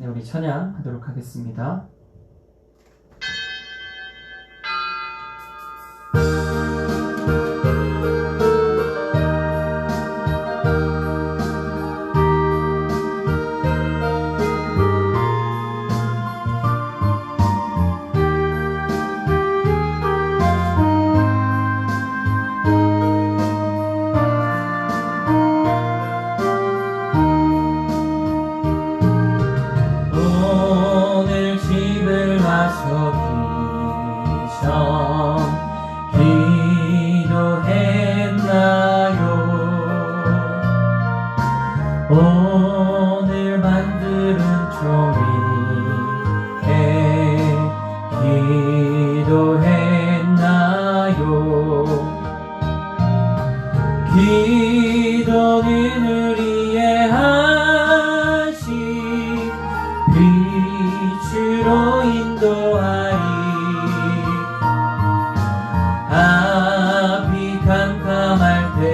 네, 우리 찬양하도록 하겠습니다. 오늘 만드는 종이에 기도했나요? 기도는 우리의 하신 빛으로 인도하리. 앞이 캄캄할 때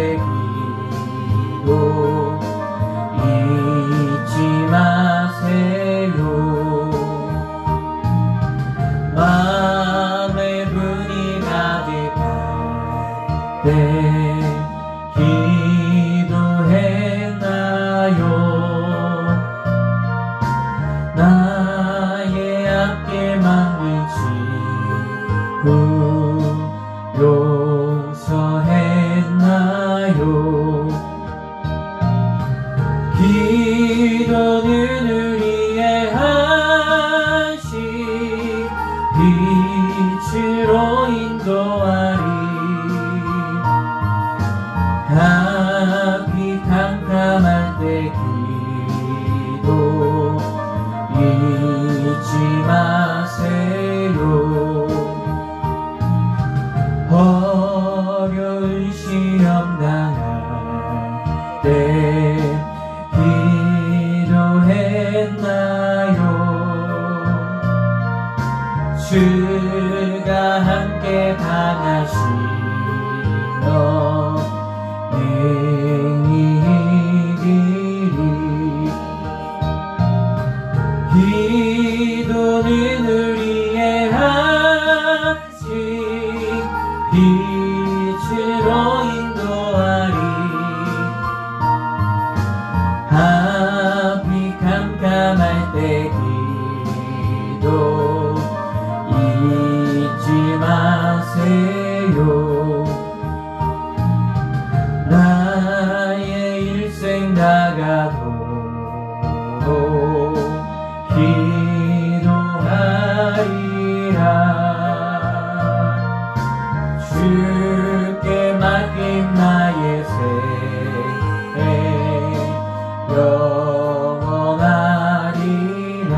기도 잊지 마세요. 마음에 분이 가득할 때 기도했나요? 나의 앞길 막는 친구 용서했나요? 기도는 우리의 하신 빛으로 인도하리. 앞이 캄캄할 때 기도 잊지 마세요. 어려운 시험 당할 때 기도했나요? 주가 함께 당하시며 능히 이기리. 기도는 우리의 하신 빛으로 인도하리. 앞이 캄캄할 때 기도 잊지 마세요. 나의 일생 다가도 기도하리라. 주께 맡긴 나의 새 영원하리라.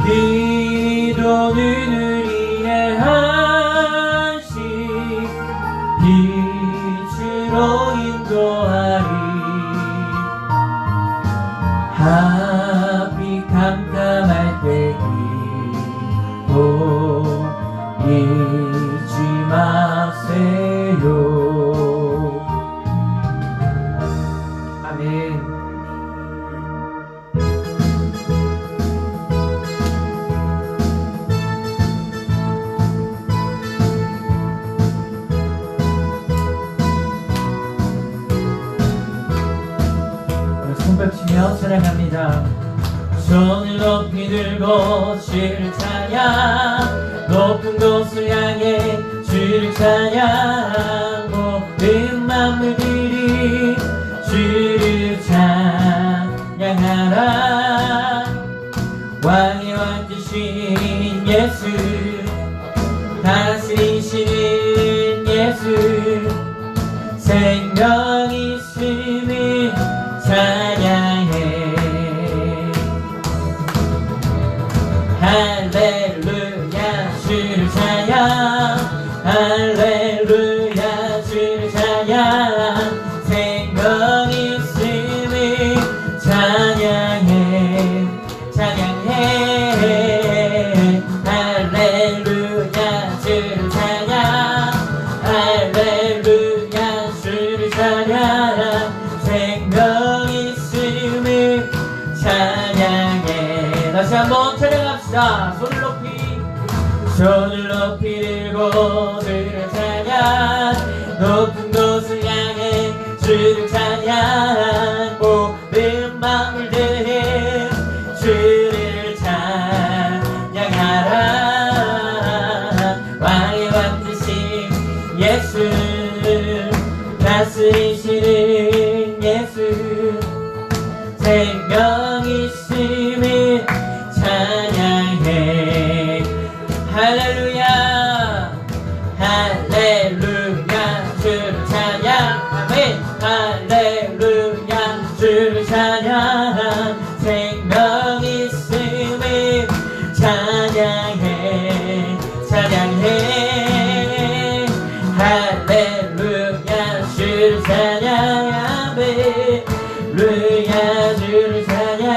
기도는 우리의 하신 빛으로 인도하리. 앞이 캄캄할 때 기도 잊지 마세요. 아멘. 손뼉치며 찬양합니다. 손을 높이 들고 주를 찬양, 높은 곳을 향해 주를 찬양. 모든 만물들이 주를 찬양하라. 왕의 왕 되신 예수, 다스리시는 예수, 생명 있음을 찬양해. 할렐루야 주를 찬양, 할렐루야 주를 찬양, 생명 있음을 찬양해. 다시 한번 찬양합시다. 손을 높이 들고 주를 찬양, 높은 곳을 향해 주를 찬양, 모든 마음을 들해 주를 찬양하라. 왕의 왕 되신 예수, 다스리시는 예수, 생명 있음을 찬양해. 할렐루야 할렐루야 주를 찬양. 아멘. 할렐루야 주를 찬양, 생명 있음을 찬양해. 찬양해. 할렐루야 주를 찬양. 할렐루야 주를 찬양,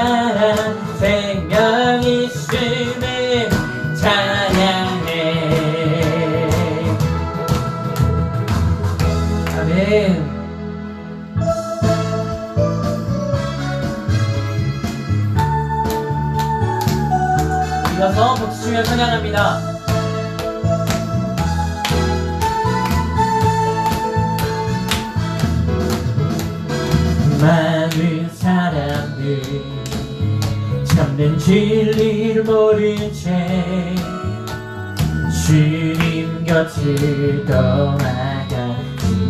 생명 있음을 찬양해. 아멘. 이어서 복수주여 찬양합니다. 많은 사람들 참된 진리를 모른 채 주님 곁을 떠나가지만,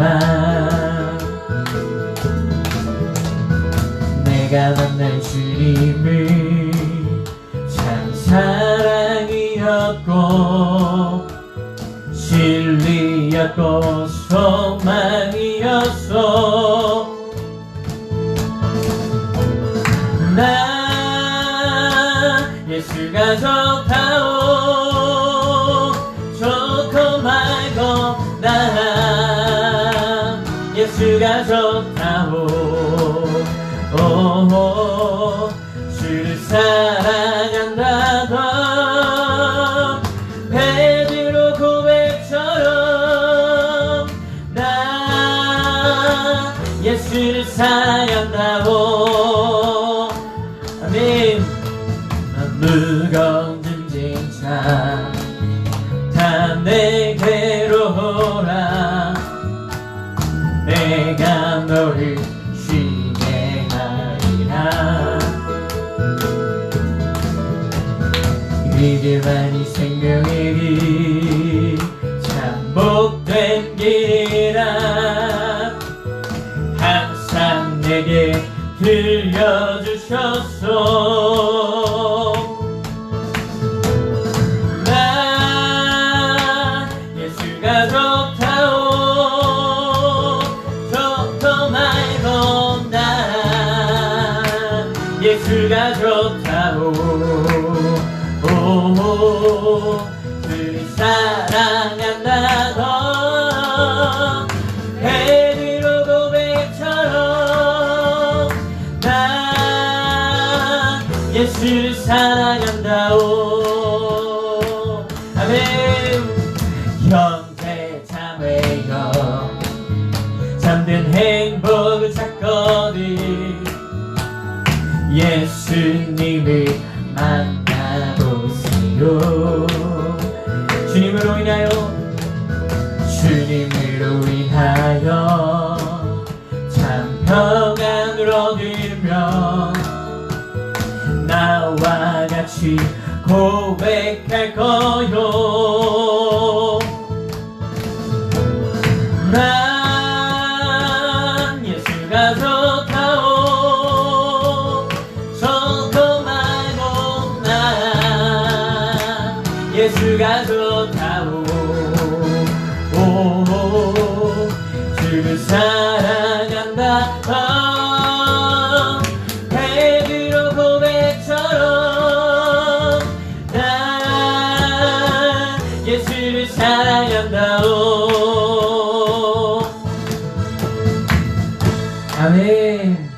내가 만난 주님을 참 사랑이었고 진리였고 소망이었어. 나 예수가 좋다오, 좋고 말고 나 예수가 좋다오. 오, 주를 사랑한다던 베드로 고백처럼 나 예수를 사랑한다오. 아멘. 무거운 짐진 자 다 내게로 오라. 내가 너를 쉬게 하리라. 이 길만이 생명의 길, 참 복된 길이라 항상 내게 들려주셨소. 나 예수가 좋다오, 좋고 말고 나 예수가 좋다오. 오, 주를 사랑한다던 베드로 고백처럼 나 예수를 사랑한다오. 아멘. 형제 자매여 잠든 행복을 찾거든 예수님을 만나보세요. 주님으로 인하여 참 평안을 얻으며 나와 같이 고백할 거요. 난 예수가 좋다오, 좋고 말고 난 예수가 좋다오. 오, 주를 사랑한다 베드로 고백처럼 난 예수를 사랑한다오. 아멘.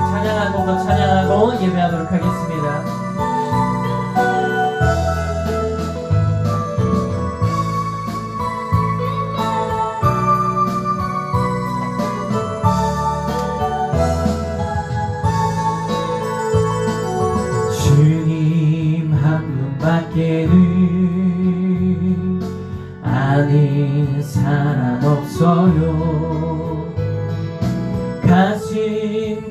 찬양하고 더 찬양하고 예배하도록 하겠습니다.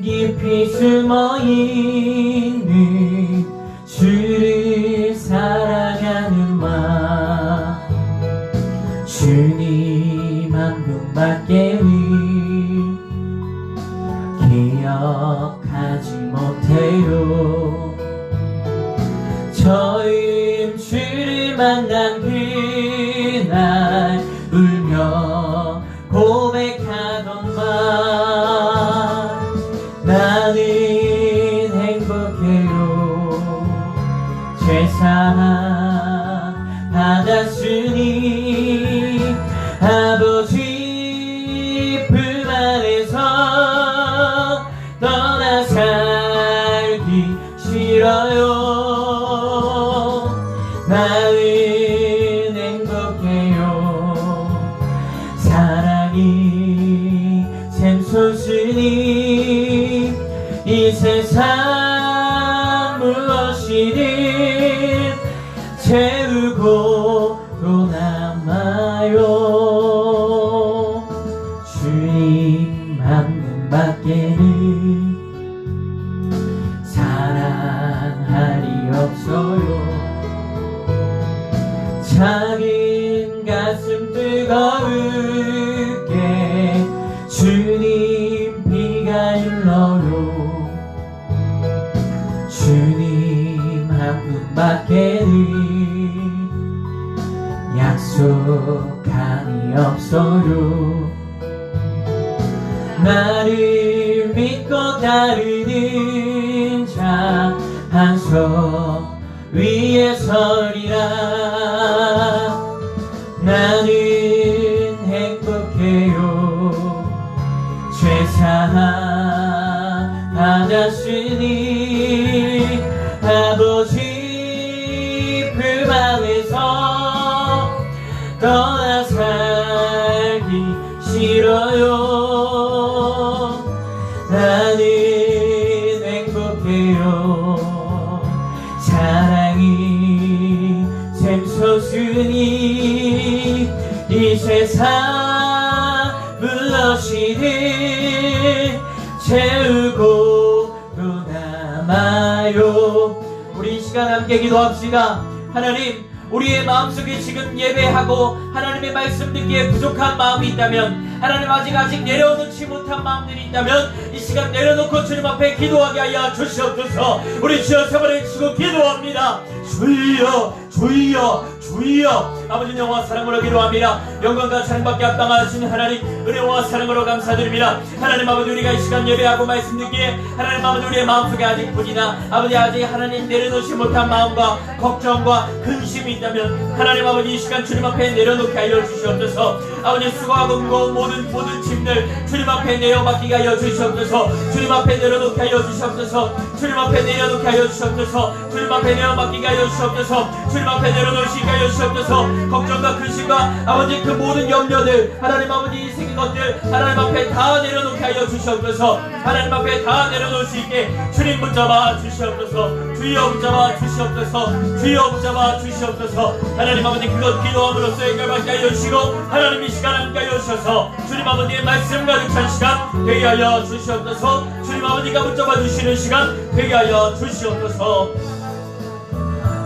깊이 숨어있는 주를 사랑하는 마음 주님 한 분밖에는 기억하지 못해요. 처음 주를 만난 그날 울며 고백하던 말 나는 행복해요. 죄사함 받았으니 아버지 품 안에서 떠나 살기 싫어요. 나는 행복해요. 사랑이 샘솟으니 이 세상 무엇이든 채우고 또 남아요. 주님 한 분밖에는 사랑할이 없어요. 작은 가슴 뜨거울게 주님 피가 흘러요. 주님 한 분밖에는 약속함이 없어요. 나를 믿고 따르는 자 한 손 위에 서리라. 나는 행복해요. 죄사함 받았으니 아버지 품 안에서 떠나 살기 싫어요. 나는 행복해요. 사랑이 샘솟으니 이 세상 무엇이든 채우고 또 남아요. 우리 이 시간 함께 기도합시다. 하나님, 우리의 마음속에 지금 예배하고 하나님의 말씀 듣기에 부족한 마음이 있다면, 하나님 아직 내려놓지 못한 마음들이 있다면 이 시간 내려놓고 주님 앞에 기도하게 하여 주시옵소서. 우리 주여 세 번을 치고 기도합니다. 주여 주여 주여. 아버지 영원한 사랑으로 기도합니다. 영광과 사랑밖에 합당하신 하나님, 은혜와 사랑으로 감사드립니다. 하나님 아버지, 우리가 이 시간 예배하고 말씀 듣기에 하나님 아버지 우리의 마음속에 아직 분이나 아버지 아직 하나님 내려놓지 못한 마음과 걱정과 근심이 있다면 하나님 아버지 이 시간 주님 앞에 내려놓게 하여 주시옵소서. 아버지 수고하고 무거운 모든 짐들 주님 앞에 내어맡기게 하여 주시옵소서. 주님 앞에 내려놓게 하여 주시옵소서. 주님 앞에 내려놓게 하여 주시옵소서. 주님 앞에 내어맡기게 하여 주시옵소서. 주님 앞에 내려놓으시게 하여 주시옵소서. 걱정과 근심과 아버지 그 모든 염려들 하나님 아버지 이 생긴 것들 하나님 앞에 다 내려놓게 하여 주시옵소서. 하나님 앞에 다 내려놓을 수 있게 주님 붙잡아 주시옵소서. 주여 붙잡아 주시옵소서. 주여 붙잡아 주시옵소서. 하나님 아버지 그것 기도함으로써 해결받게 하여 주시고 하나님 이 시간 함께 하여 주셔서 주님 아버지의 말씀 가득 찬 시간 되게 하여 주시옵소서. 주님 아버지가 붙잡아 주시는 시간 되게 하여 주시옵소서.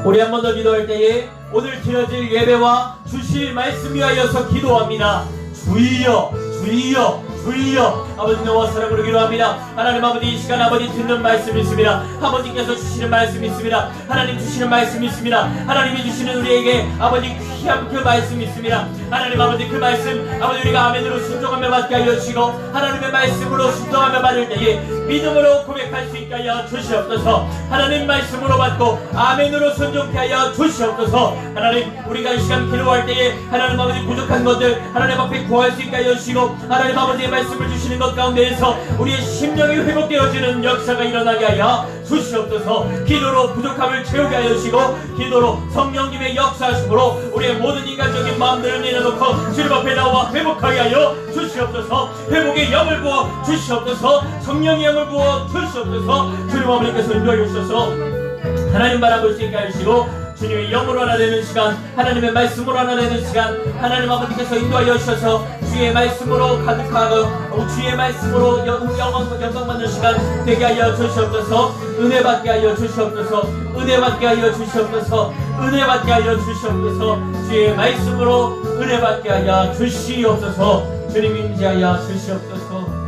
우리 한 번 더 기도할 때에 오늘 드려질 예배와 주실 말씀 위하여서 기도합니다. 주여 주여 주여. 아버지 너와 사랑으로 기도합니다. 하나님 아버지 이 시간 아버지 듣는 말씀이 있습니다. 아버지께서 주시는 말씀이 있습니다. 하나님 주시는 말씀이 있습니다. 하나님이 주시는 우리에게 아버지 귀한 그 말씀이 있습니다. 하나님 아버지 그 말씀 아버지 우리가 아멘으로 순종하며 받게 하여 주시고 하나님의 말씀으로 순종하며 받을 때에 믿음으로 고백할 수 있게 하여 주시옵소서. 하나님 말씀으로 받고 아멘으로 순종케 하여 주시옵소서. 하나님 우리가 이 시간 기도할 때에 하나님 아버지 부족한 것들 하나님 앞에 구할 수 있게 하여 주시고 하나님 아버지의 말씀을 주시는 것 가운데에서 우리의 심령이 회복되어지는 역사가 일어나게 하여 주시옵소서. 기도로 부족함을 채우게 하여 주시고 기도로 성령님의 역사하심으로 우리의 모든 인간적인 마음들을 내려놓고 주님 앞에 나와 회복하게 하여 주시옵소서. 회복의 영을 부어 주시옵소서. 성령의 영을 부어 주시옵소서. 주님 아버지께서 인도하여 주셔서 하나님 바라볼 수 있게 하시고 주님의 영으로 하나 되는 시간 하나님의 말씀으로 하나 되는 시간 하나님 아버지께서 인도하여 주셔서 주의 주의 말씀으로 가득하고 주의 말씀으로 영광 받는 시간 되게 하여 주시옵소서. 은혜 받게 하여 주시옵소서. 은혜 받게 하여 주시옵소서. 은혜 받게 하여 주시옵소서. 주의 말씀으로 은혜 받게 하여 주시옵소서. 주님 임재하여 주시옵소서.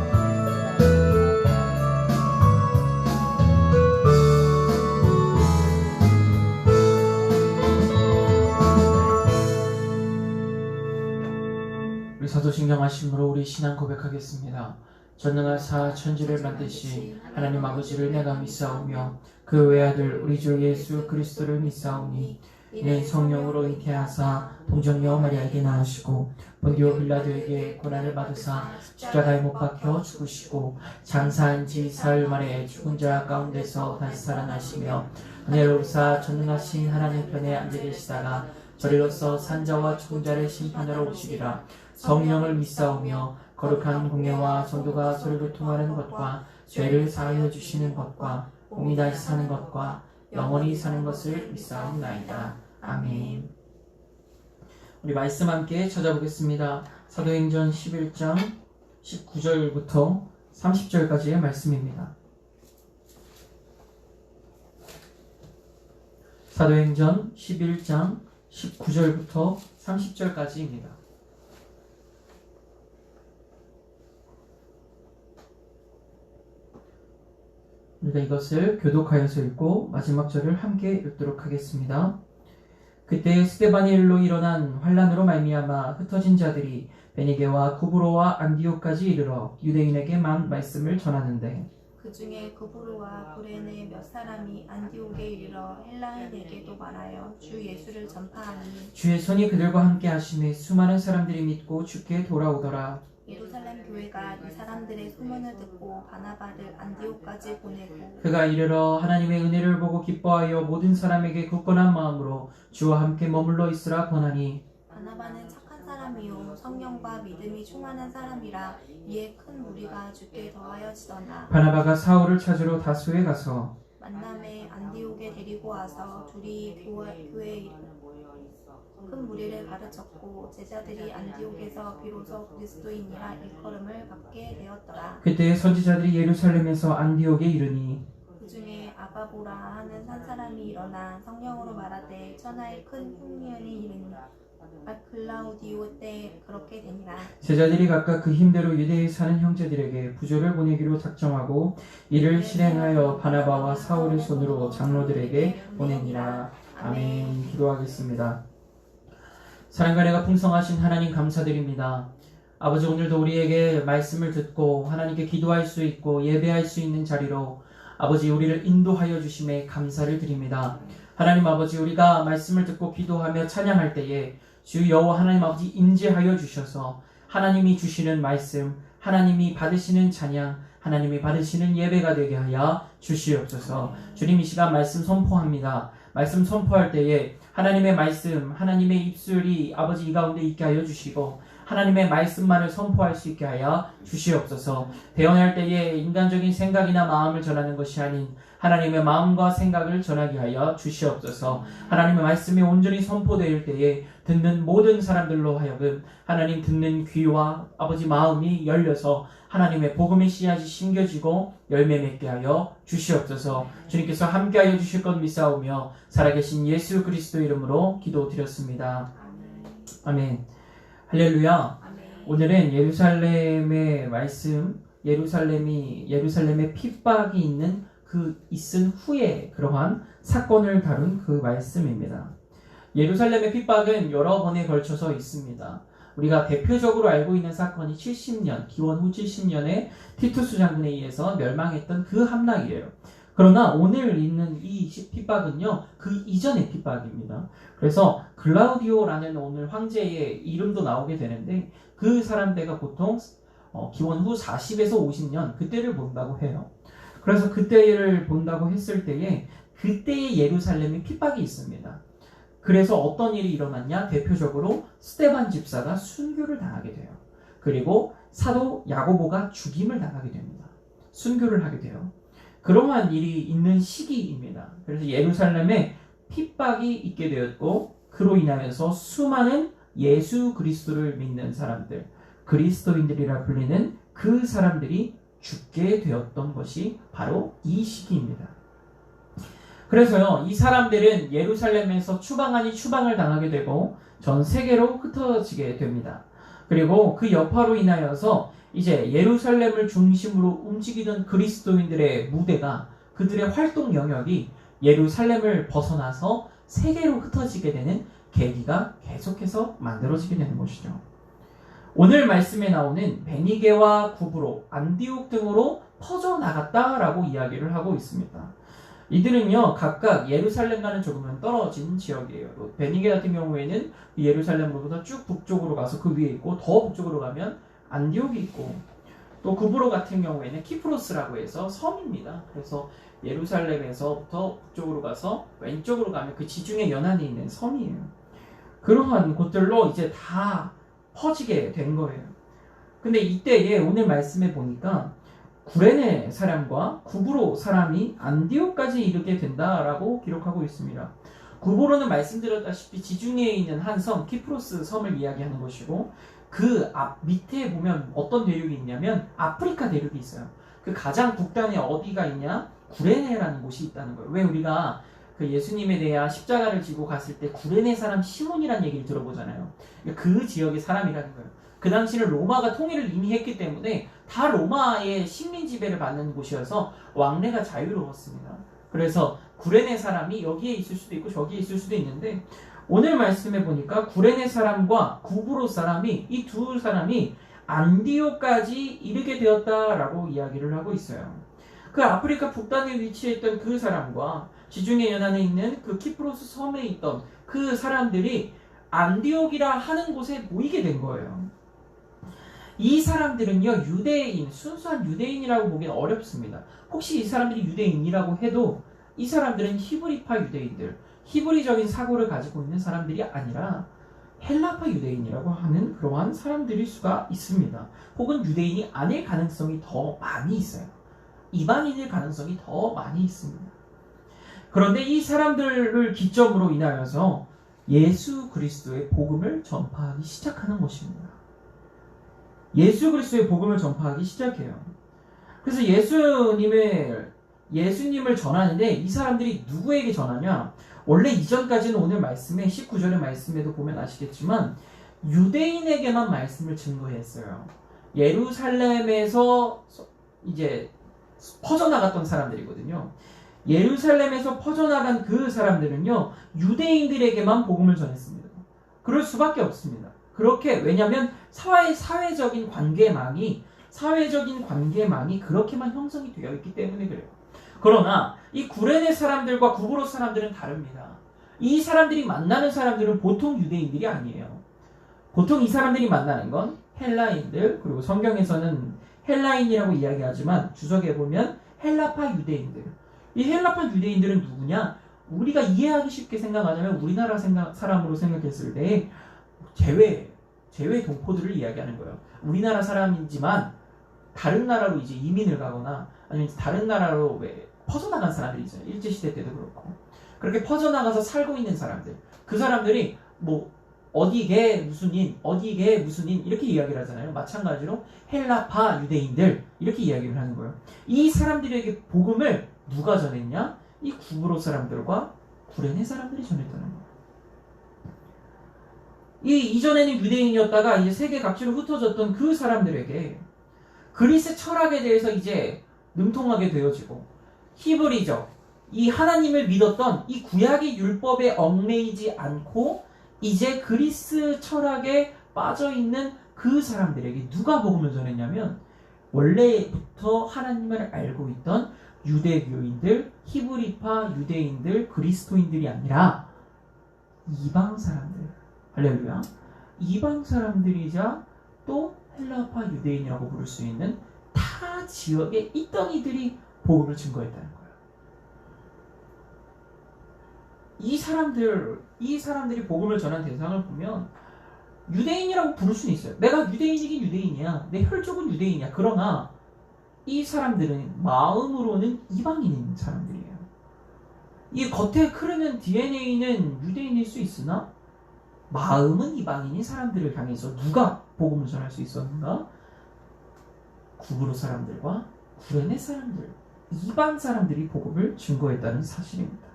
우리 사도신경하심으로 우리 신앙 고백하겠습니다. 전능하사 천지를 만드신 하나님 아버지를 내가 믿사오며 그 외아들 우리 주 예수 그리스도를 믿사오니 이는 성령으로 잉태하사 동정녀 마리아에게 낳으시고 본디오 빌라도에게 고난을 받으사 십자가에 못 박혀 죽으시고 장사한 지 사흘 만에 죽은 자 가운데서 다시 살아나시며 은혜로우사 전능하신 하나님 편에 앉아 계시다가 저리로서 산자와 죽은 자를 심판하러 오시리라. 성령을 믿사오며 거룩한 공예와 성도가 서로를 통하는 것과 죄를 사하여 주시는 것과 몸이 다시 사는 것과 영원히 사는 것을 믿사옵나이다. 아멘. 우리 말씀 함께 찾아보겠습니다. 사도행전 11장 19절부터 30절까지의 말씀입니다. 사도행전 11장 19절부터 30절까지입니다. 우리가 이것을 교독하여서 읽고 마지막 절을 함께 읽도록 하겠습니다. 그때 스데바니엘로 일어난 환란으로 말미암아 흩어진 자들이 베니게와 구브로와 안디옥까지 이르러 유대인에게만 말씀을 전하는데 그 중에 구브로와 구레네 몇 사람이 안디옥에 이르러 헬라인에게도 말하여 주 예수를 전파하니 주의 손이 그들과 함께 하심에 수많은 사람들이 믿고 주께 돌아오더라. 예루살렘 교회가 이 사람들의 소문을 듣고 바나바를 안디옥까지 보내고 그가 이르러 하나님의 은혜를 보고 기뻐하여 모든 사람에게 굳건한 마음으로 주와 함께 머물러 있으라 권하니 바나바는 착한 사람이요 성령과 믿음이 충만한 사람이라 이에 큰 무리가 주께 더하여지더나 바나바가 사울을 찾으러 다소에 가서 만남에 안디옥에 데리고 와서 둘이 교회에 이르러 큰 무리를 가르쳤고 제자들이 안디옥에서 비로소 그리스도인이라 일컬음을 받게 되었더라. 그때 선지자들이 예루살렘에서 안디옥에 이르니 그 중에 아가보라 하는 한 사람이 일어나 성령으로 말하되 천하에 큰 흉년이 이르니 글라우디오 때 그렇게 되니라. 제자들이 각각 그 힘대로 유대에 사는 형제들에게 부조를 보내기로 작정하고 이를 실행하여 바나바와 사울의 손으로 장로들에게 보내니라. 아멘. 기도하겠습니다. 사랑과 은혜가 풍성하신 하나님 감사드립니다. 아버지, 오늘도 우리에게 말씀을 듣고 하나님께 기도할 수 있고 예배할 수 있는 자리로 아버지 우리를 인도하여 주심에 감사를 드립니다. 하나님 아버지, 우리가 말씀을 듣고 기도하며 찬양할 때에 주 여호와 하나님 아버지 임재하여 주셔서 하나님이 주시는 말씀, 하나님이 받으시는 찬양, 하나님이 받으시는 예배가 되게 하여 주시옵소서. 주님, 이 시간 말씀 선포합니다. 말씀 선포할 때에 하나님의 말씀, 하나님의 입술이 아버지 이 가운데 있게 하여 주시고 하나님의 말씀만을 선포할 수 있게 하여 주시옵소서. 대언할 때에 인간적인 생각이나 마음을 전하는 것이 아닌 하나님의 마음과 생각을 전하게 하여 주시옵소서. 하나님의 말씀이 온전히 선포될 때에 듣는 모든 사람들로 하여금 하나님 듣는 귀와 아버지 마음이 열려서 하나님의 복음의 씨앗이 심겨지고 열매 맺게 하여 주시옵소서. 주님께서 함께하여 주실 것 믿사오며 살아계신 예수 그리스도 이름으로 기도드렸습니다. 아멘. 할렐루야. 오늘은 예루살렘의 말씀, 예루살렘의 핍박이 있은 후에 그러한 사건을 다룬 그 말씀입니다. 예루살렘의 핍박은 여러 번에 걸쳐서 있습니다. 우리가 대표적으로 알고 있는 사건이 70년, 기원 후 70년에 티투스 장군에 의해서 멸망했던 그 함락이에요. 그러나 오늘 있는 이 핍박은요, 그 이전의 핍박입니다. 그래서 글라우디오라는 오늘 황제의 이름도 나오게 되는데 그 사람대가 보통 기원 후 40에서 50년 그때를 본다고 해요. 그래서 그때를 본다고 했을 때에 그때의 예루살렘에 핍박이 있습니다. 그래서 어떤 일이 일어났냐? 대표적으로 스데반 집사가 순교를 당하게 돼요. 그리고 사도 야고보가 죽임을 당하게 됩니다. 순교를 하게 돼요. 그러한 일이 있는 시기입니다. 그래서 예루살렘에 핍박이 있게 되었고 그로 인하여서 수많은 예수 그리스도를 믿는 사람들, 그리스도인들이라 불리는 그 사람들이 죽게 되었던 것이 바로 이 시기입니다. 그래서요, 이 사람들은 예루살렘에서 추방 아닌 추방을 당하게 되고 전 세계로 흩어지게 됩니다. 그리고 그 여파로 인하여서 이제 예루살렘을 중심으로 움직이던 그리스도인들의 무대가, 그들의 활동 영역이 예루살렘을 벗어나서 세계로 흩어지게 되는 계기가 계속해서 만들어지게 되는 것이죠. 오늘 말씀에 나오는 베니게와 구브로, 안디옥 등으로 퍼져나갔다라고 이야기를 하고 있습니다. 이들은요, 각각 예루살렘과는 조금은 떨어진 지역이에요. 베니게 같은 경우에는 예루살렘으로부터 쭉 북쪽으로 가서 그 위에 있고, 더 북쪽으로 가면 안디옥이 있고, 또 구브로 같은 경우에는 키프로스라고 해서 섬입니다. 그래서 예루살렘에서부터 북쪽으로 가서 왼쪽으로 가면 그 지중해 연안에 있는 섬이에요. 그러한 곳들로 이제 다 퍼지게 된 거예요. 근데 이때에 오늘 말씀에 보니까 구레네 사람과 구브로 사람이 안디옥까지 이르게 된다라고 기록하고 있습니다. 구브로는 말씀드렸다시피 지중해에 있는 한 섬, 키프로스 섬을 이야기하는 것이고, 그 앞 밑에 보면 어떤 대륙이 있냐면 아프리카 대륙이 있어요. 그 가장 북단에 어디가 있냐? 구레네라는 곳이 있다는 거예요. 왜 우리가 그 예수님에 대한 십자가를 지고 갔을 때 구레네 사람 시몬이라는 얘기를 들어보잖아요. 그 지역의 사람이라는 거예요. 그 당시는 로마가 통일을 이미 했기 때문에 다 로마의 식민 지배를 받는 곳이어서 왕래가 자유로웠습니다. 그래서 구레네 사람이 여기에 있을 수도 있고 저기에 있을 수도 있는데, 오늘 말씀해 보니까 구레네 사람과 구브로 사람이, 이 두 사람이 안디옥까지 이르게 되었다라고 이야기를 하고 있어요. 그 아프리카 북단에 위치했던 그 사람과 지중해 연안에 있는 그 키프로스 섬에 있던 그 사람들이 안디옥이라 하는 곳에 모이게 된 거예요. 이 사람들은요, 유대인, 순수한 유대인이라고 보기는 어렵습니다. 혹시 이 사람들이 유대인이라고 해도 이 사람들은 히브리파 유대인들, 히브리적인 사고를 가지고 있는 사람들이 아니라 헬라파 유대인이라고 하는 그러한 사람들일 수가 있습니다. 혹은 유대인이 아닐 가능성이 더 많이 있어요. 이방인일 가능성이 더 많이 있습니다. 그런데 이 사람들을 기점으로 인하여서 예수 그리스도의 복음을 전파하기 시작하는 것입니다. 예수 그리스도의 복음을 전파하기 시작해요. 그래서 예수님을 전하는데 이 사람들이 누구에게 전하냐? 원래 이전까지는 오늘 말씀에 19절의 말씀에도 보면 아시겠지만 유대인에게만 말씀을 증거했어요. 예루살렘에서 이제 퍼져나갔던 사람들이거든요. 예루살렘에서 퍼져나간 그 사람들은요, 유대인들에게만 복음을 전했습니다. 그럴 수밖에 없습니다. 그렇게, 왜냐하면 사회적인 관계망이 그렇게만 형성이 되어 있기 때문에 그래요. 그러나 이 구레네 사람들과 구브로 사람들은 다릅니다. 이 사람들이 만나는 사람들은 보통 유대인들이 아니에요. 보통 이 사람들이 만나는 건 헬라인들, 그리고 성경에서는 헬라인이라고 이야기하지만 주석에 보면 헬라파 유대인들. 이 헬라파 유대인들은 누구냐? 우리가 이해하기 쉽게 생각하자면 우리나라 사람으로 생각했을 때 제외 동포들을 이야기하는 거예요. 우리나라 사람이지만 다른 나라로 이제 이민을 가거나 아니면 다른 나라로 퍼져나간 사람들이 있잖아요. 일제시대 때도 그렇고. 그렇게 퍼져나가서 살고 있는 사람들. 그 사람들이 뭐 어디게 무슨 인 이렇게 이야기를 하잖아요. 마찬가지로 헬라파 유대인들 이렇게 이야기를 하는 거예요. 이 사람들에게 복음을 누가 전했냐? 이 구브로 사람들과 구레네 사람들이 전했다는 거예요. 이전에는 유대인이었다가 이제 세계 각지로 흩어졌던 그 사람들에게 그리스 철학에 대해서 이제 능통하게 되어지고, 히브리적 이 하나님을 믿었던 이 구약의 율법에 얽매이지 않고 이제 그리스 철학에 빠져있는 그 사람들에게 누가 복음을 전했냐면, 원래부터 하나님을 알고 있던 유대교인들, 히브리파 유대인들, 그리스도인들이 아니라 이방 사람들, 할렐루야, 이방 사람들이자 또 헬라파 유대인이라고 부를 수 있는 타 지역에 있던 이들이 복음을 증거했다는 거예요. 이 사람들이 복음을 전한 대상을 보면 유대인이라고 부를 수는 있어요. 내가 유대인이긴 유대인이야. 내 혈족은 유대인이야. 그러나 이 사람들은 마음으로는 이방인인 사람들이에요. 이 겉에 흐르는 DNA는 유대인일 수 있으나 마음은 이방인인 사람들을 향해서 누가 복음을 전할 수 있었는가? 구브로 사람들과 구레네 사람들, 이방 사람들이 복음을 증거했다는 사실입니다.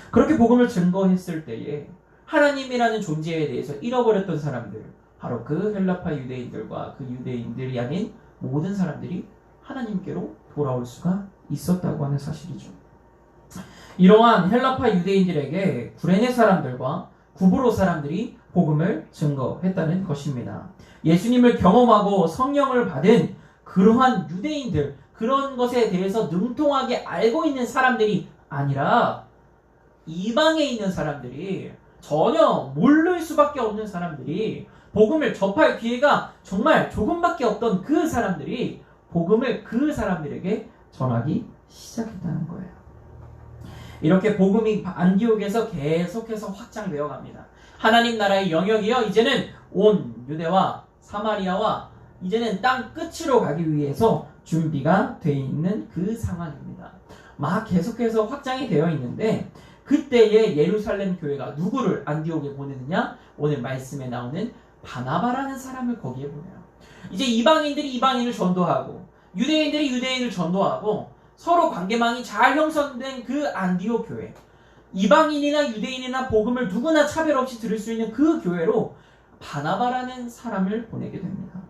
그렇게 복음을 증거했을 때에 하나님이라는 존재에 대해서 잃어버렸던 사람들, 바로 그 헬라파 유대인들과 그 유대인들이 아닌 모든 사람들이 하나님께로 돌아올 수가 있었다고 하는 사실이죠. 이러한 헬라파 유대인들에게 구레네 사람들과 구브로 사람들이 복음을 증거했다는 것입니다. 예수님을 경험하고 성령을 받은 그러한 유대인들, 그런 것에 대해서 능통하게 알고 있는 사람들이 아니라 이방에 있는 사람들이, 전혀 모를 수밖에 없는 사람들이, 복음을 접할 기회가 정말 조금밖에 없던 그 사람들이 복음을 그 사람들에게 전하기 시작했다는 거예요. 이렇게 복음이 안디옥에서 계속해서 확장되어 갑니다. 하나님 나라의 영역이요, 이제는 온 유대와 사마리아와 이제는 땅 끝으로 가기 위해서 준비가 되어 있는 그 상황입니다. 막 계속해서 확장이 되어 있는데, 그때의 예루살렘 교회가 누구를 안디옥에 보내느냐? 오늘 말씀에 나오는 바나바라는 사람을 거기에 보내요. 이제 이방인들이 이방인을 전도하고 유대인들이 유대인을 전도하고 서로 관계망이 잘 형성된 그 안디옥 교회, 이방인이나 유대인이나 복음을 누구나 차별 없이 들을 수 있는 그 교회로 바나바라는 사람을 보내게 됩니다.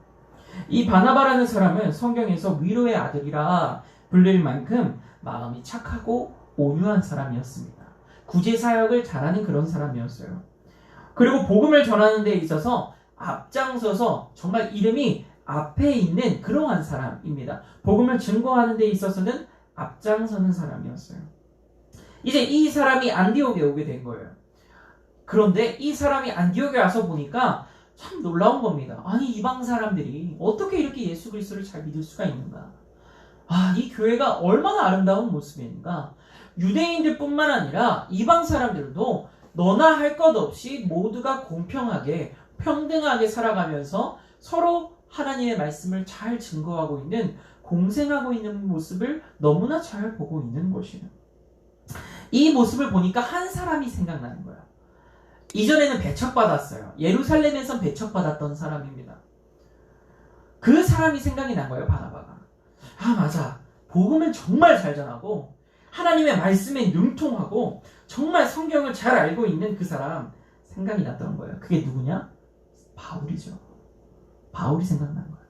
이 바나바라는 사람은 성경에서 위로의 아들이라 불릴 만큼 마음이 착하고 온유한 사람이었습니다. 구제사역을 잘하는 그런 사람이었어요. 그리고 복음을 전하는 데 있어서 앞장서서 정말 이름이 앞에 있는 그러한 사람입니다. 복음을 증거하는 데 있어서는 앞장서는 사람이었어요. 이제 이 사람이 안디옥에 오게 된 거예요. 그런데 이 사람이 안디옥에 와서 보니까 참 놀라운 겁니다. 아니, 이방 사람들이 어떻게 이렇게 예수 그리스도를 잘 믿을 수가 있는가? 이 교회가 얼마나 아름다운 모습인가? 유대인들뿐만 아니라 이방 사람들도 너나 할 것 없이 모두가 공평하게 평등하게 살아가면서 서로 하나님의 말씀을 잘 증거하고 있는, 공생하고 있는 모습을 너무나 잘 보고 있는 것이에요. 이 모습을 보니까 한 사람이 생각나는 거예요. 이전에는 배척받았어요. 예루살렘에선 배척받았던 사람입니다. 그 사람이 생각이 난 거예요, 바나바가. 맞아. 복음을 정말 잘 전하고 하나님의 말씀에 능통하고 정말 성경을 잘 알고 있는 그 사람 생각이 났던 거예요. 그게 누구냐? 바울이죠. 바울이 생각난 거예요.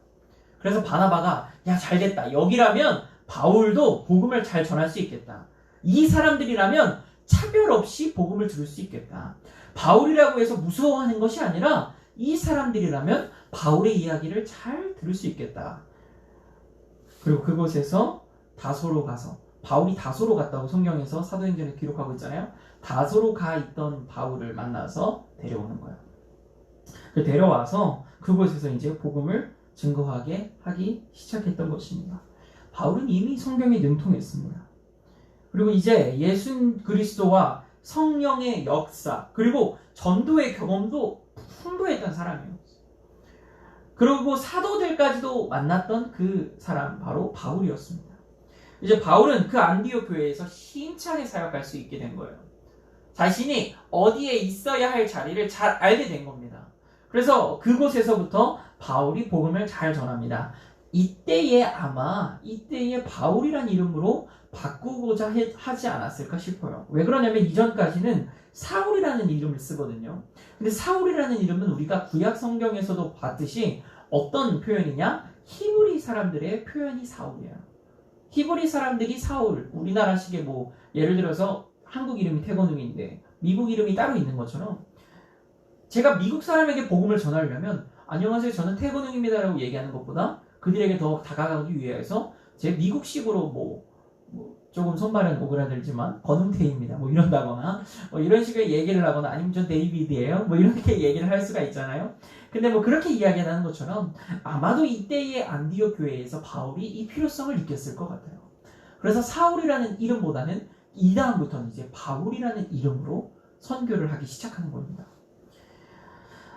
그래서 바나바가 잘됐다. 여기라면 바울도 복음을 잘 전할 수 있겠다. 이 사람들이라면 차별 없이 복음을 들을 수 있겠다. 바울이라고 해서 무서워하는 것이 아니라 이 사람들이라면 바울의 이야기를 잘 들을 수 있겠다. 그리고 그곳에서 다소로 가서, 바울이 다소로 갔다고 성경에서 사도행전에 기록하고 있잖아요. 다소로 가 있던 바울을 만나서 데려오는 거예요. 데려와서 그곳에서 이제 복음을 증거하게 하기 시작했던 것입니다. 바울은 이미 성경에 능통했습니다. 그리고 이제 예수 그리스도와 성령의 역사, 그리고 전도의 경험도 풍부했던 사람이에요. 그리고 사도들까지도 만났던 그 사람, 바로 바울이었습니다. 이제 바울은 그 안디옥 교회에서 힘차게 사역할 수 있게 된 거예요. 자신이 어디에 있어야 할 자리를 잘 알게 된 겁니다. 그래서 그곳에서부터 바울이 복음을 잘 전합니다. 이때에 바울이란 이름으로 바꾸고자 하지 않았을까 싶어요. 왜 그러냐면 이전까지는 사울이라는 이름을 쓰거든요. 근데 사울이라는 이름은 우리가 구약 성경에서도 봤듯이 어떤 표현이냐? 히브리 사람들의 표현이 사울이에요. 히브리 사람들이 사울, 우리나라식의 예를 들어서 한국 이름이 태권웅인데 미국 이름이 따로 있는 것처럼, 제가 미국 사람에게 복음을 전하려면 안녕하세요, 저는 태권웅입니다 라고 얘기하는 것보다 그들에게 더 다가가기 위해서 제 미국식으로 조금 손발은 오그라들지만 권웅태입니다 이런다거나 이런 식의 얘기를 하거나, 아니면 전 데이비드예요 이렇게 얘기를 할 수가 있잖아요. 근데 그렇게 이야기하는 것처럼 아마도 이때의 안디옥 교회에서 바울이 이 필요성을 느꼈을 것 같아요. 그래서 사울이라는 이름보다는 이 다음부터는 이제 바울이라는 이름으로 선교를 하기 시작하는 겁니다.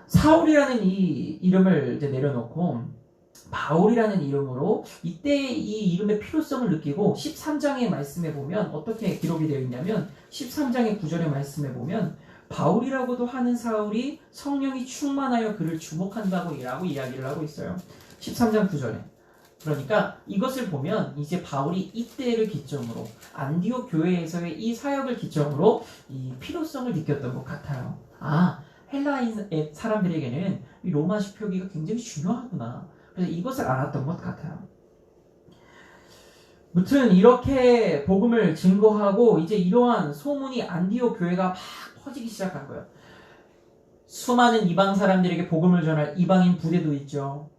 사울이라는 이 이름을 이제 내려놓고 바울이라는 이름으로 이때 이 이름의 필요성을 느끼고 13장의 말씀에 보면 어떻게 기록이 되어 있냐면, 13장의 9절의 말씀에 보면 바울이라고도 하는 사울이 성령이 충만하여 그를 주목한다고 이야기를 하고 있어요. 13장 9절에. 그러니까 이것을 보면 이제 바울이 이때를 기점으로 안디옥 교회에서의 이 사역을 기점으로 이 필요성을 느꼈던 것 같아요. 아, 헬라인 사람들에게는 이 로마식 표기가 굉장히 중요하구나. 그래서 이것을 알았던 것 같아요. 무튼 이렇게 복음을 증거하고 이제 이러한 소문이 안디옥 교회가 막 퍼지기 시작한 거예요. 수많은 이방 사람들에게 복음을 전할 이방인 부대도 있죠.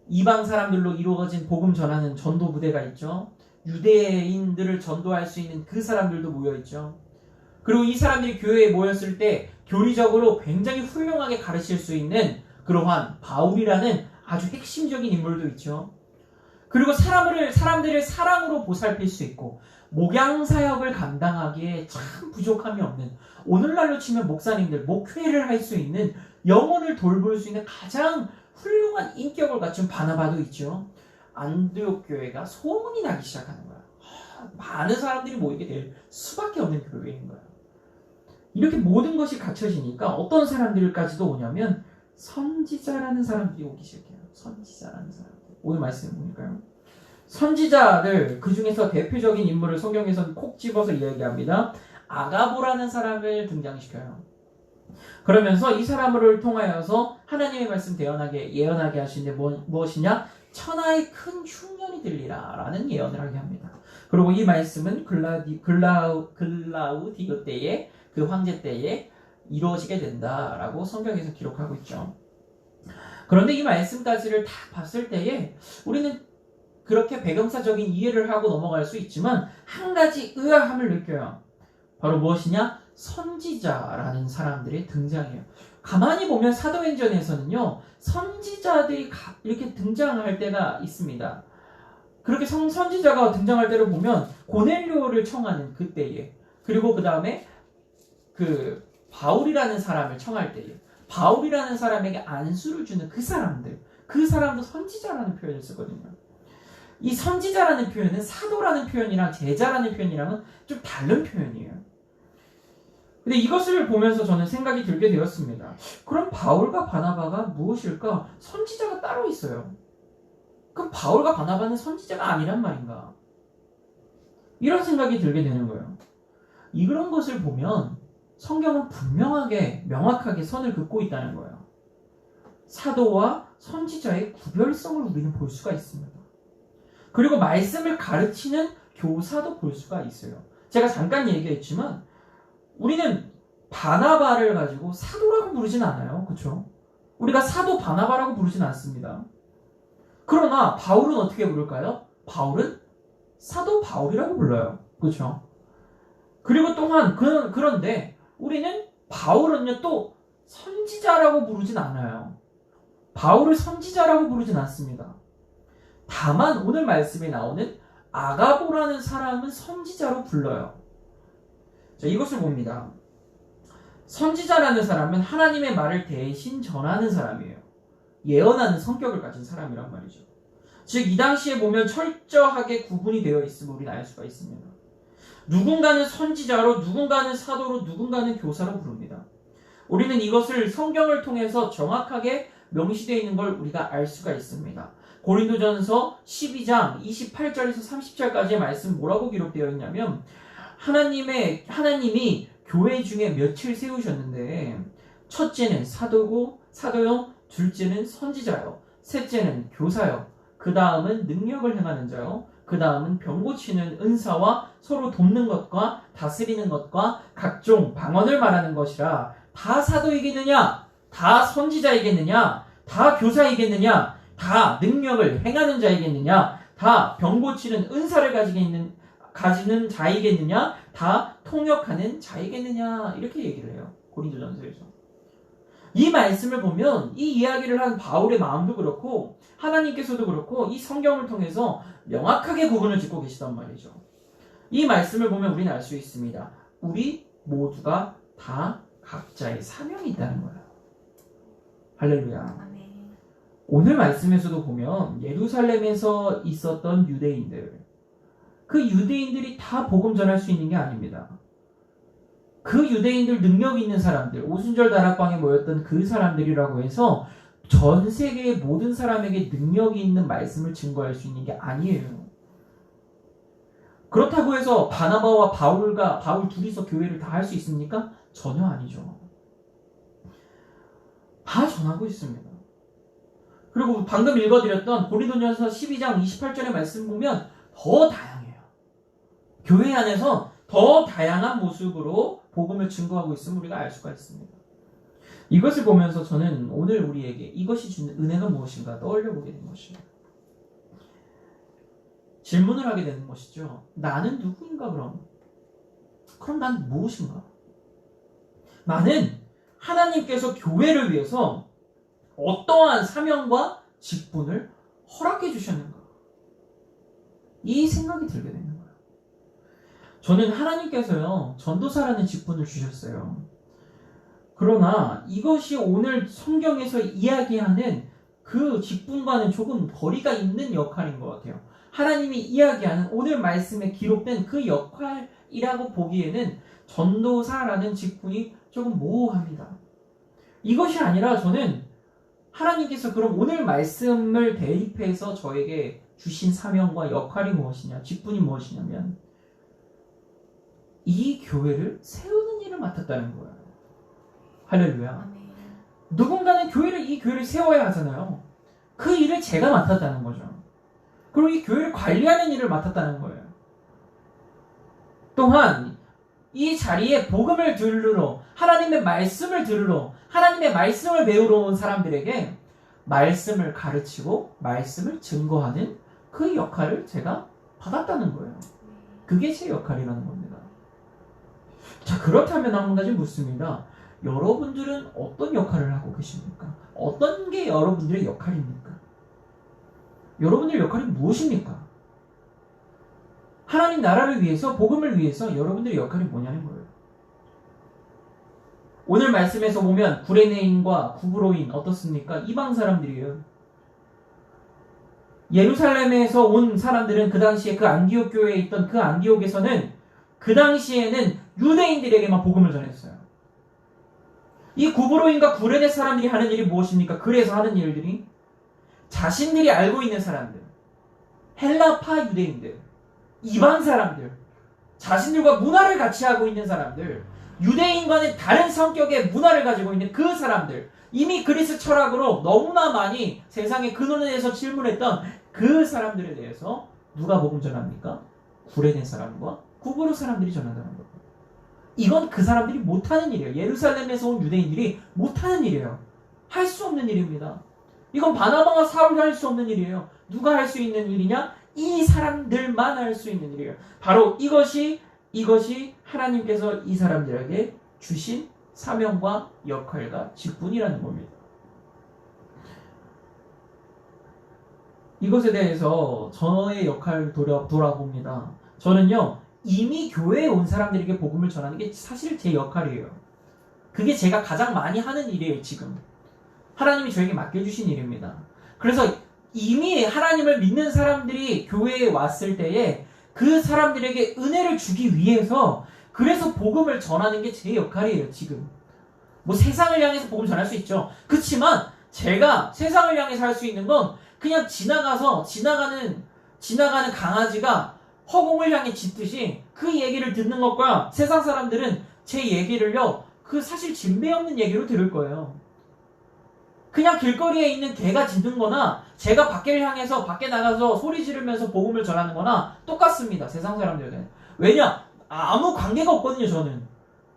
이방 사람들로 이루어진 복음 전하는 전도 부대가 있죠. 유대인들을 전도할 수 있는 그 사람들도 모여있죠. 그리고 이 사람들이 교회에 모였을 때 교리적으로 굉장히 훌륭하게 가르칠 수 있는 그러한 바울이라는 아주 핵심적인 인물도 있죠. 그리고 사람들을 사랑으로 보살필 수 있고 목양 사역을 감당하기에 참 부족함이 없는, 오늘날로 치면 목사님들 목회를 할 수 있는, 영혼을 돌볼 수 있는 가장 훌륭한 인격을 갖춘 바나바도 있죠. 안디옥 교회가 소문이 나기 시작하는 거야. 많은 사람들이 모이게 될 수밖에 없는 교회인 거야. 이렇게 모든 것이 갖춰지니까 어떤 사람들까지도 오냐면 선지자라는 사람들이 오기 시작해요. 선지자라는 사람들. 오늘 말씀을 보니까요. 선지자들, 그 중에서 대표적인 인물을 성경에서는 콕 집어서 이야기합니다. 아가보라는 사람을 등장시켜요. 그러면서 이 사람을 통하여서 하나님의 말씀 예언하게 하시는데 무엇이냐? 천하의 큰 흉년이 들리라 라는 예언을 하게 합니다. 그리고 이 말씀은 글라우디오 때에, 그 황제 때에 이루어지게 된다라고 성경에서 기록하고 있죠. 그런데 이 말씀까지를 다 봤을 때에 우리는 그렇게 배경사적인 이해를 하고 넘어갈 수 있지만 한 가지 의아함을 느껴요. 바로 무엇이냐? 선지자라는 사람들이 등장해요. 가만히 보면 사도행전에서는요, 선지자들이 이렇게 등장할 때가 있습니다. 그렇게 선지자가 등장할 때를 보면 고넬료를 청하는 그때에, 그리고 그 다음에 그 바울이라는 사람을 청할 때에, 바울이라는 사람에게 안수를 주는 그 사람도 선지자라는 표현을 쓰거든요. 이 선지자라는 표현은 사도라는 표현이랑 제자라는 표현이랑은 좀 다른 표현이에요. 근데 이것을 보면서 저는 생각이 들게 되었습니다. 그럼 바울과 바나바가 무엇일까? 선지자가 따로 있어요. 그럼 바울과 바나바는 선지자가 아니란 말인가? 이런 생각이 들게 되는 거예요. 이런 것을 보면 성경은 분명하게, 명확하게 선을 긋고 있다는 거예요. 사도와 선지자의 구별성을 우리는 볼 수가 있습니다. 그리고 말씀을 가르치는 교사도 볼 수가 있어요. 제가 잠깐 얘기했지만 우리는 바나바를 가지고 사도라고 부르진 않아요. 그렇죠? 우리가 사도 바나바라고 부르진 않습니다. 그러나 바울은 어떻게 부를까요? 바울은 사도 바울이라고 불러요. 그렇죠? 그리고 또한 그런데 우리는 바울은요 또 선지자라고 부르진 않아요. 바울을 선지자라고 부르진 않습니다. 다만 오늘 말씀에 나오는 아가보라는 사람은 선지자로 불러요. 자, 이것을 봅니다. 선지자라는 사람은 하나님의 말을 대신 전하는 사람이에요. 예언하는 성격을 가진 사람이란 말이죠. 즉 이 당시에 보면 철저하게 구분이 되어 있음을 우리는 알 수가 있습니다. 누군가는 선지자로, 누군가는 사도로, 누군가는 교사로 부릅니다. 우리는 이것을 성경을 통해서 정확하게 명시되어 있는 걸 우리가 알 수가 있습니다. 고린도전서 12장 28절에서 30절까지의 말씀 뭐라고 기록되어 있냐면 하나님이 교회 중에 몇을 세우셨는데 첫째는 사도요, 둘째는 선지자요, 셋째는 교사요, 그 다음은 능력을 행하는 자요, 그 다음은 병 고치는 은사와 서로 돕는 것과 다스리는 것과 각종 방언을 말하는 것이라. 다 사도이겠느냐? 다 선지자이겠느냐? 다 교사이겠느냐? 다 능력을 행하는 자이겠느냐? 다 병 고치는 은사를 가지는 자이겠느냐? 다 통역하는 자이겠느냐? 이렇게 얘기를 해요. 고린도전서에서. 이 말씀을 보면 이 이야기를 한 바울의 마음도 그렇고 하나님께서도 그렇고 이 성경을 통해서 명확하게 구분을 짓고 계시단 말이죠. 이 말씀을 보면 우리는 알 수 있습니다. 우리 모두가 다 각자의 사명이 있다는 거예요. 할렐루야. 아멘. 오늘 말씀에서도 보면 예루살렘에서 있었던 유대인들, 그 유대인들이 다 복음 전할 수 있는 게 아닙니다. 그 유대인들 능력 있는 사람들, 오순절 다락방에 모였던 그 사람들이라고 해서 전 세계의 모든 사람에게 능력이 있는 말씀을 증거할 수 있는 게 아니에요. 그렇다고 해서 바나바와 바울 둘이서 교회를 다 할 수 있습니까? 전혀 아니죠. 다 전하고 있습니다. 그리고 방금 읽어드렸던 고린도전서 12장 28절의 말씀 보면 더 다양해요. 교회 안에서 더 다양한 모습으로 복음을 증거하고 있음을 우리가 알 수가 있습니다. 이것을 보면서 저는 오늘 우리에게 이것이 주는 은혜가 무엇인가 떠올려보게 된 것입니다. 질문을 하게 되는 것이죠. 나는 누구인가 그럼? 그럼 난 무엇인가? 나는 하나님께서 교회를 위해서 어떠한 사명과 직분을 허락해 주셨는가? 이 생각이 들게 되는 거예요. 저는 하나님께서요, 전도사라는 직분을 주셨어요. 그러나 이것이 오늘 성경에서 이야기하는 그 직분과는 조금 거리가 있는 역할인 것 같아요. 하나님이 이야기하는 오늘 말씀에 기록된 그 역할이라고 보기에는 전도사라는 직분이 조금 모호합니다. 이것이 아니라 저는 하나님께서 그럼 오늘 말씀을 대입해서 저에게 주신 사명과 역할이 무엇이냐, 직분이 무엇이냐면 이 교회를 세우는 일을 맡았다는 거예요. 할렐루야. 아멘. 누군가는 이 교회를 세워야 하잖아요. 그 일을 제가 맡았다는 거죠. 그리고 이 교회를 관리하는 일을 맡았다는 거예요. 또한 이 자리에 복음을 들으러, 하나님의 말씀을 들으러, 하나님의 말씀을 배우러 온 사람들에게 말씀을 가르치고 말씀을 증거하는 그 역할을 제가 받았다는 거예요. 그게 제 역할이라는 겁니다. 자, 그렇다면 한 가지 묻습니다. 여러분들은 어떤 역할을 하고 계십니까? 어떤 게 여러분들의 역할입니까? 여러분들의 역할이 무엇입니까? 하나님 나라를 위해서, 복음을 위해서 여러분들의 역할이 뭐냐는 거예요. 오늘 말씀에서 보면 구레네인과 구브로인 어떻습니까? 이방 사람들이에요. 예루살렘에서 온 사람들은 그 당시에 그 안디옥 교회에 있던 그 안디옥에서는 그 당시에는 유대인들에게만 복음을 전했어요. 이 구브로인과 구레네 사람들이 하는 일이 무엇입니까? 그래서 하는 일들이 자신들이 알고 있는 사람들, 헬라파 유대인들, 이방 사람들, 자신들과 문화를 같이 하고 있는 사람들, 유대인과는 다른 성격의 문화를 가지고 있는 그 사람들, 이미 그리스 철학으로 너무나 많이 세상의 근원에서 질문했던 그 사람들에 대해서 누가 복음 전합니까? 구레네 사람과 구브로 사람들이 전한다는 겁니다. 이건 그 사람들이 못하는 일이에요. 예루살렘에서 온 유대인들이 못하는 일이에요. 할 수 없는 일입니다. 이건 바나바와 사울이 할 수 없는 일이에요. 누가 할 수 있는 일이냐? 이 사람들만 할 수 있는 일이에요. 바로 이것이 하나님께서 이 사람들에게 주신 사명과 역할과 직분이라는 겁니다. 이것에 대해서 저의 역할을 돌아봅니다. 저는요, 이미 교회에 온 사람들에게 복음을 전하는 게 사실 제 역할이에요. 그게 제가 가장 많이 하는 일이에요, 지금. 하나님이 저에게 맡겨주신 일입니다. 그래서 이미 하나님을 믿는 사람들이 교회에 왔을 때에 그 사람들에게 은혜를 주기 위해서 그래서 복음을 전하는 게 제 역할이에요, 지금. 뭐 세상을 향해서 복음을 전할 수 있죠. 그렇지만 제가 세상을 향해서 할 수 있는 건 그냥 지나가는 강아지가 허공을 향해 짖듯이 그 얘기를 듣는 것과 세상 사람들은 제 얘기를요, 그 사실 진배 없는 얘기로 들을 거예요. 그냥 길거리에 있는 개가 짖는 거나 제가 밖에 나가서 소리 지르면서 복음을 전하는 거나 똑같습니다. 세상 사람들은. 왜냐? 아무 관계가 없거든요, 저는.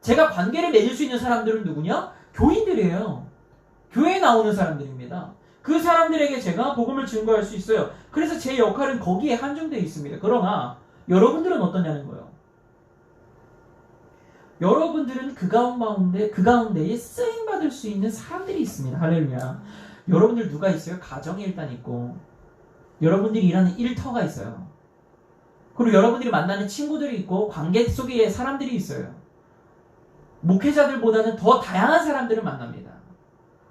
제가 관계를 맺을 수 있는 사람들은 누구냐? 교인들이에요. 교회에 나오는 사람들입니다. 그 사람들에게 제가 복음을 증거할 수 있어요. 그래서 제 역할은 거기에 한정되어 있습니다. 그러나 여러분들은 어떠냐는 거예요. 여러분들은 그 가운데에 쓰임받을 수 있는 사람들이 있습니다. 할렐루야. 여러분들 누가 있어요? 가정이 일단 있고, 여러분들이 일하는 일터가 있어요. 그리고 여러분들이 만나는 친구들이 있고, 관계 속에 사람들이 있어요. 목회자들보다는 더 다양한 사람들을 만납니다.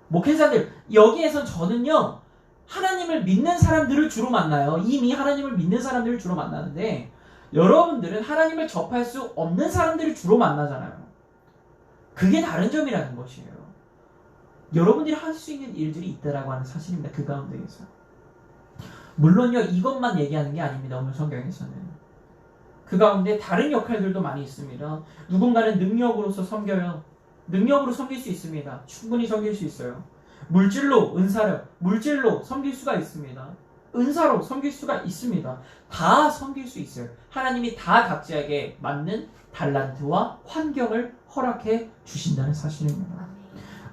목회자들, 여기에서 저는요, 하나님을 믿는 사람들을 주로 만나요. 이미 하나님을 믿는 사람들을 주로 만나는데, 여러분들은 하나님을 접할 수 없는 사람들을 주로 만나잖아요. 그게 다른 점이라는 것이에요. 여러분들이 할 수 있는 일들이 있다라고 하는 사실입니다. 그 가운데에서. 물론요, 이것만 얘기하는 게 아닙니다. 오늘 성경에서는. 그 가운데 다른 역할들도 많이 있습니다. 누군가는 능력으로서 섬겨요. 능력으로 섬길 수 있습니다. 충분히 섬길 수 있어요. 물질로, 물질로 섬길 수가 있습니다. 은사로 섬길 수가 있습니다. 다 섬길 수 있어요. 하나님이 다 각자에게 맞는 달란트와 환경을 허락해 주신다는 사실입니다.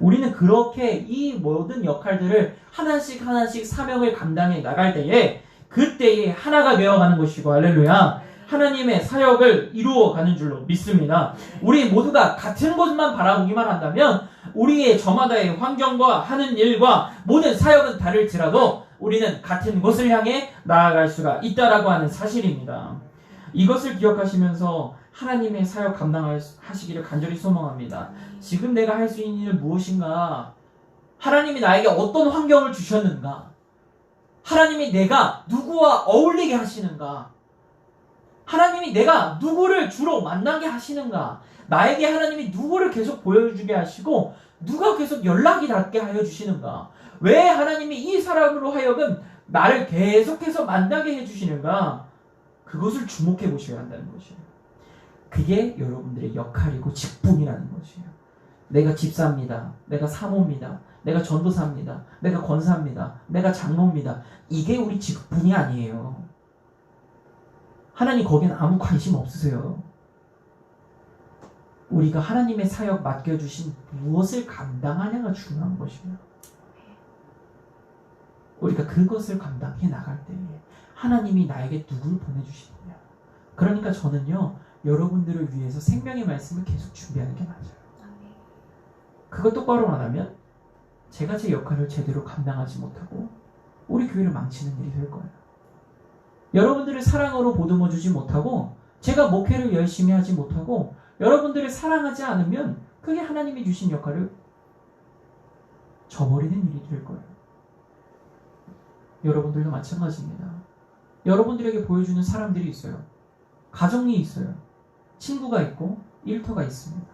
우리는 그렇게 이 모든 역할들을 하나씩 사명을 감당해 나갈 때에 그때에 하나가 되어가는 것이고 할렐루야. 하나님의 사역을 이루어가는 줄로 믿습니다. 우리 모두가 같은 곳만 바라보기만 한다면 우리의 저마다의 환경과 하는 일과 모든 사역은 다를지라도 우리는 같은 곳을 향해 나아갈 수가 있다라고 하는 사실입니다. 이것을 기억하시면서 하나님의 사역 감당하시기를 간절히 소망합니다. 지금 내가 할 수 있는 일은 무엇인가? 하나님이 나에게 어떤 환경을 주셨는가? 하나님이 내가 누구와 어울리게 하시는가? 하나님이 내가 누구를 주로 만나게 하시는가? 나에게 하나님이 누구를 계속 보여주게 하시고 누가 계속 연락이 닿게 하여 주시는가? 왜 하나님이 이 사람으로 하여금 나를 계속해서 만나게 해주시는가? 그것을 주목해 보셔야 한다는 것이에요. 그게 여러분들의 역할이고 직분이라는 것이에요. 내가 집사입니다. 내가 사모입니다. 내가 전도사입니다. 내가 권사입니다. 내가 장로입니다. 이게 우리 직분이 아니에요. 하나님 거기엔 아무 관심 없으세요. 우리가 하나님의 사역 맡겨주신 무엇을 감당하냐가 중요한 것이에요. 우리가 그것을 감당해 나갈 때에 하나님이 나에게 누굴 보내주시느냐. 그러니까 저는요, 여러분들을 위해서 생명의 말씀을 계속 준비하는 게 맞아요. 그것 똑바로 안 하면 제가 제 역할을 제대로 감당하지 못하고 우리 교회를 망치는 일이 될 거예요. 여러분들을 사랑으로 보듬어 주지 못하고 제가 목회를 열심히 하지 못하고 여러분들을 사랑하지 않으면 그게 하나님이 주신 역할을 저버리는 일이 될 거예요. 여러분들도 마찬가지입니다. 여러분들에게 보여주는 사람들이 있어요. 가정이 있어요. 친구가 있고 일터가 있습니다.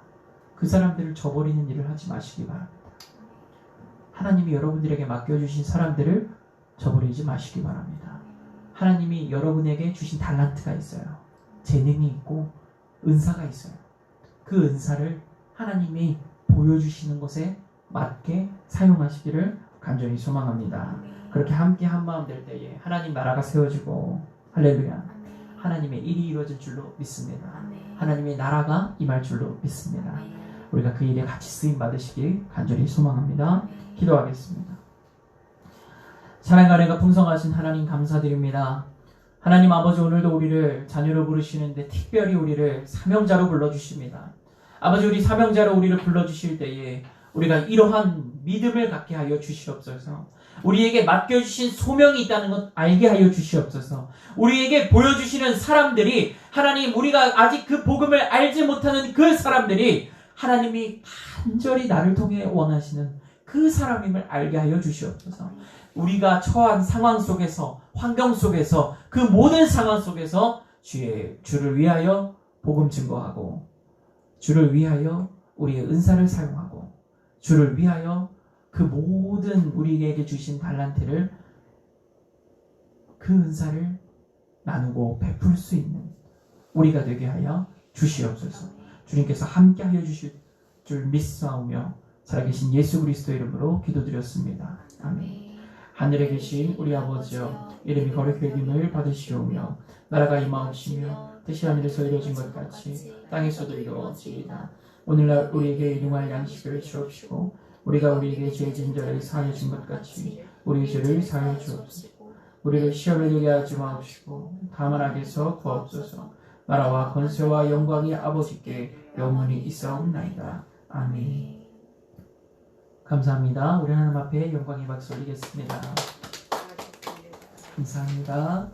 그 사람들을 저버리는 일을 하지 마시기 바랍니다. 하나님이 여러분들에게 맡겨주신 사람들을 저버리지 마시기 바랍니다. 하나님이 여러분에게 주신 달란트가 있어요. 재능이 있고 은사가 있어요. 그 은사를 하나님이 보여주시는 것에 맞게 사용하시기를 간절히 소망합니다. 그렇게 함께 한마음 될 때에 하나님 나라가 세워지고 할렐루야. 하나님의 일이 이루어질 줄로 믿습니다. 하나님의 나라가 임할 줄로 믿습니다. 우리가 그 일에 같이 쓰임 받으시길 간절히 소망합니다. 기도하겠습니다. 사랑과 은혜가 풍성하신 하나님 감사드립니다. 하나님 아버지, 오늘도 우리를 자녀로 부르시는데 특별히 우리를 사명자로 불러주십니다. 아버지, 우리 사명자로 우리를 불러주실 때에 우리가 이러한 믿음을 갖게 하여 주시옵소서. 우리에게 맡겨주신 소명이 있다는 것 알게 하여 주시옵소서. 우리에게 보여주시는 사람들이 하나님, 우리가 아직 그 복음을 알지 못하는 그 사람들이 하나님이 간절히 나를 통해 원하시는 그 사람임을 알게 하여 주시옵소서. 우리가 처한 상황 속에서, 환경 속에서, 그 모든 상황 속에서 주를 위하여 복음 증거하고, 주를 위하여 우리의 은사를 사용하고, 주를 위하여 그 모든 우리에게 주신 달란트를, 그 은사를 나누고 베풀 수 있는 우리가 되게 하여 주시옵소서. 주님께서 함께 하여 주실 줄 믿사오며 살아계신 예수 그리스도 이름으로 기도드렸습니다. 아멘. 하늘에 계신 우리 아버지여, 이름이 거룩히 여김을 받으시오며 나라가 임하옵시며 뜻이 하늘에서 이루어진 것 같이 땅에서도 이루어지이다. 오늘날 우리에게 일용할 양식을 주옵시고 우리가 우리에게 죄 지은 자를 사하여 준 것 같이 우리 죄를 사하여 주옵소서. 우리를 시험에 들게 하지 마옵시고 다만 악에서 구하옵소서. 나라와 권세와 영광이 아버지께 영원히 있사옵나이다. 아멘. 감사합니다. 우리 하나님 앞에 영광의 박수 올리겠습니다. 감사합니다.